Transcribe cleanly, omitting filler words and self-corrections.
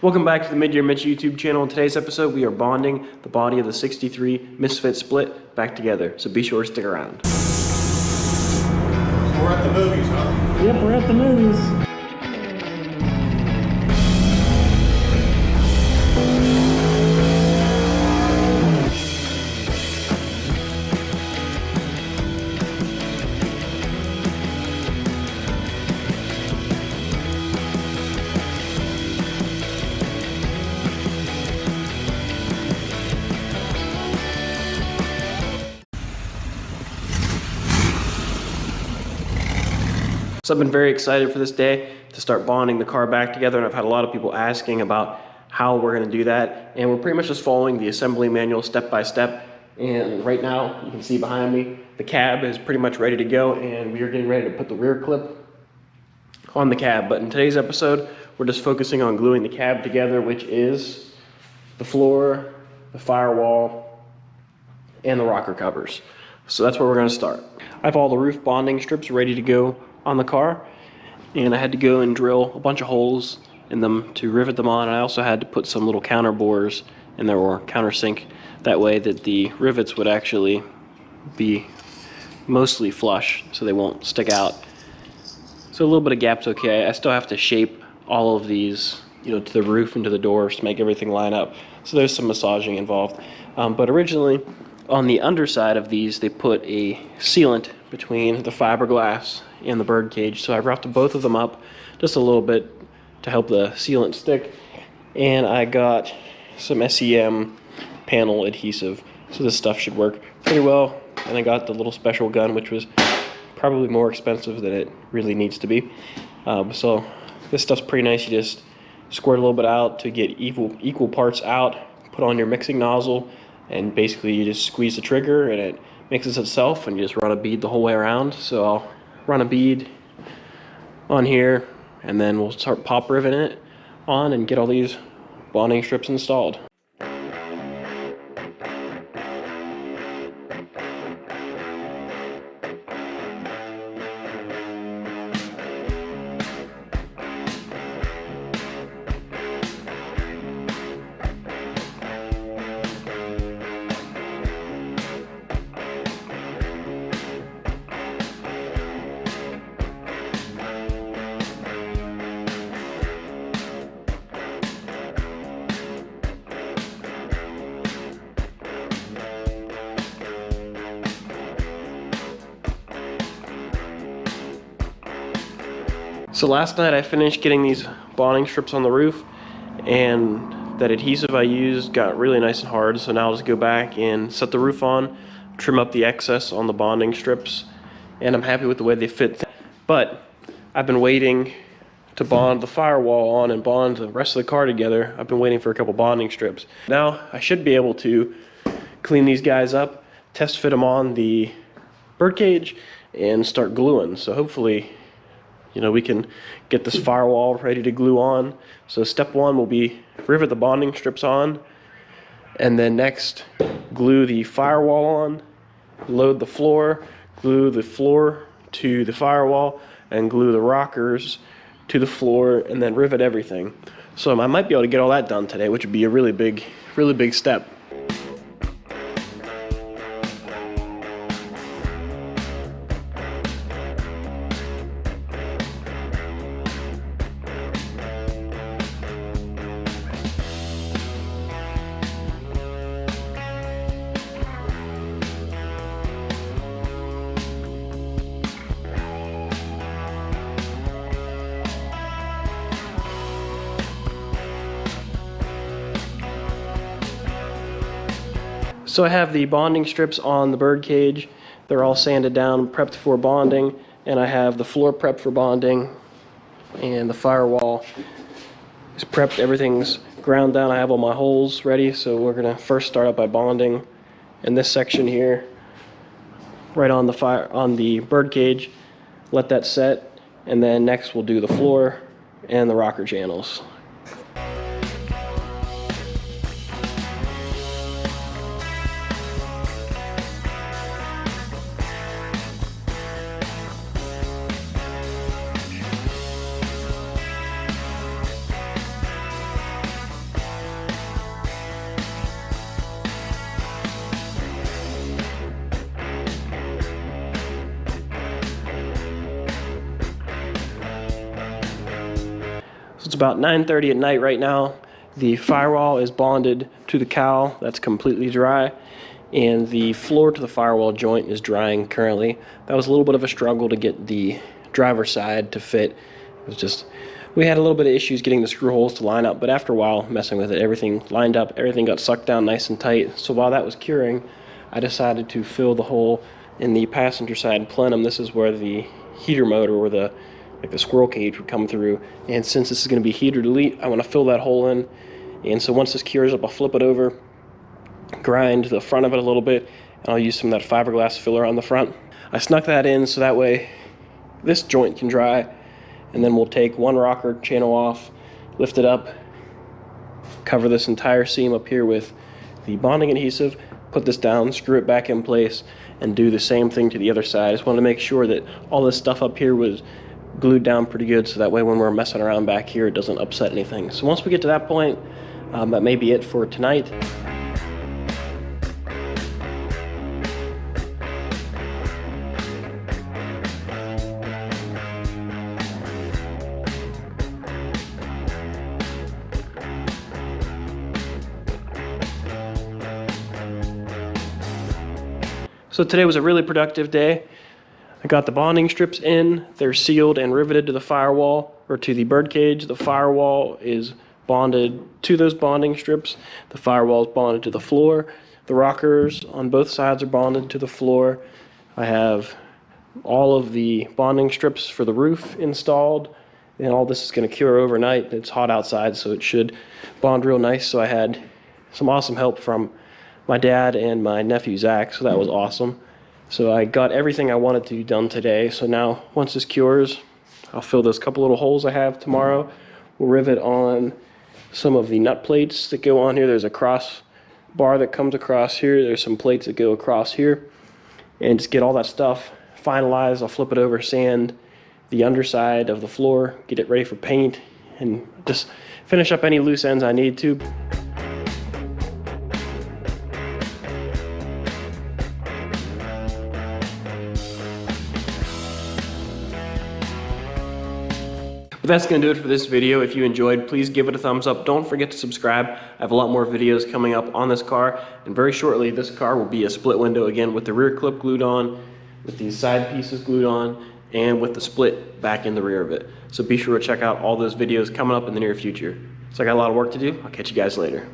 Welcome back to the Mid-Year Mitch YouTube channel. In today's episode, we are bonding the body of the 63 Misfit Split back together, so be sure to stick around. We're at the movies, huh? Yep, we're at the movies. So I've been very excited for this day to start bonding the car back together, and I've had a lot of people asking about how we're going to do that, and we're pretty much just following the assembly manual step by step. And right now you can see behind me the cab is pretty much ready to go, and we are getting ready to put the rear clip on the cab. But in today's episode, we're just focusing on gluing the cab together, which is the floor, the firewall, and the rocker covers. So that's where we're going to start. I have all the roof bonding strips ready to go on the car, and I had to go and drill a bunch of holes in them to rivet them on. And I also had to put some little counter bores in there, or countersink, that way that the rivets would actually be mostly flush so they won't stick out. So a little bit of gap's okay. I still have to shape all of these, to the roof and to the doors to make everything line up. So there's some massaging involved. But originally on the underside of these, they put a sealant between the fiberglass and the bird cage. So I roughed both of them up just a little bit to help the sealant stick. And I got some SEM panel adhesive. So this stuff should work pretty well. And I got the little special gun, which was probably more expensive than it really needs to be. So this stuff's pretty nice. You just squirt a little bit out to get equal parts out, put on your mixing nozzle, and basically you just squeeze the trigger and it mixes itself, and you just run a bead the whole way around. So I'll run a bead on here, and then we'll start pop riveting it on and get all these bonding strips installed. So last night I finished getting these bonding strips on the roof, and that adhesive I used got really nice and hard. So now I'll just go back and set the roof on, trim up the excess on the bonding strips, and I'm happy with the way they fit. But I've been waiting to bond the firewall on and bond the rest of the car together. I've been waiting for a couple bonding strips. Now I should be able to clean these guys up, test fit them on the birdcage, and start gluing. So hopefully, we can get this firewall ready to glue on. So step one will be rivet the bonding strips on, and then next glue the firewall on, load the floor, glue the floor to the firewall, and glue the rockers to the floor, and then rivet everything. So I might be able to get all that done today, which would be a really big step. So I have the bonding strips on the bird cage. They're all sanded down, prepped for bonding, and I have the floor prepped for bonding, and the firewall is prepped. Everything's ground down. I have all my holes ready, so we're gonna first start out by bonding in this section here, right on the bird cage. Let that set, and then next we'll do the floor and the rocker channels. about 9:30 at night right now. The firewall is bonded to the cowl. That's completely dry. And the floor to the firewall joint is drying currently. That was a little bit of a struggle to get the driver's side to fit. It was just, we had a little bit of issues getting the screw holes to line up, but after a while messing with it, everything lined up, everything got sucked down nice and tight. So while that was curing, I decided to fill the hole in the passenger side plenum. This is where the heater motor or the squirrel cage would come through. And since this is going to be heater delete, I want to fill that hole in. And so once this cures up, I'll flip it over, grind the front of it a little bit, and I'll use some of that fiberglass filler on the front. I snuck that in so that way this joint can dry, and then we'll take one rocker channel off, lift it up, cover this entire seam up here with the bonding adhesive, put this down, screw it back in place, and do the same thing to the other side. I just wanted to make sure that all this stuff up here was glued down pretty good, so that way when we're messing around back here, it doesn't upset anything. So once we get to that point, that may be it for tonight. So today was a really productive day. I got the bonding strips in. They're sealed and riveted to the firewall, or to the bird cage. The firewall is bonded to those bonding strips. The firewall is bonded to the floor. The rockers on both sides are bonded to the floor. I have all of the bonding strips for the roof installed, and all this is going to cure overnight. It's hot outside, so it should bond real nice. So I had some awesome help from my dad and my nephew Zach, so that was awesome. So I got everything I wanted to done today. So now once this cures, I'll fill those couple little holes I have tomorrow. We'll rivet on some of the nut plates that go on here. There's a cross bar that comes across here. There's some plates that go across here, and just get all that stuff finalized. I'll flip it over, sand the underside of the floor, get it ready for paint, and just finish up any loose ends I need to. But that's going to do it for this video. If you enjoyed, please give it a thumbs up. Don't forget to subscribe. I have a lot more videos coming up on this car, and very shortly this car will be a split window again with the rear clip glued on, with these side pieces glued on, and with the split back in the rear of it. So be sure to check out all those videos coming up in the near future. So I got a lot of work to do. I'll catch you guys later.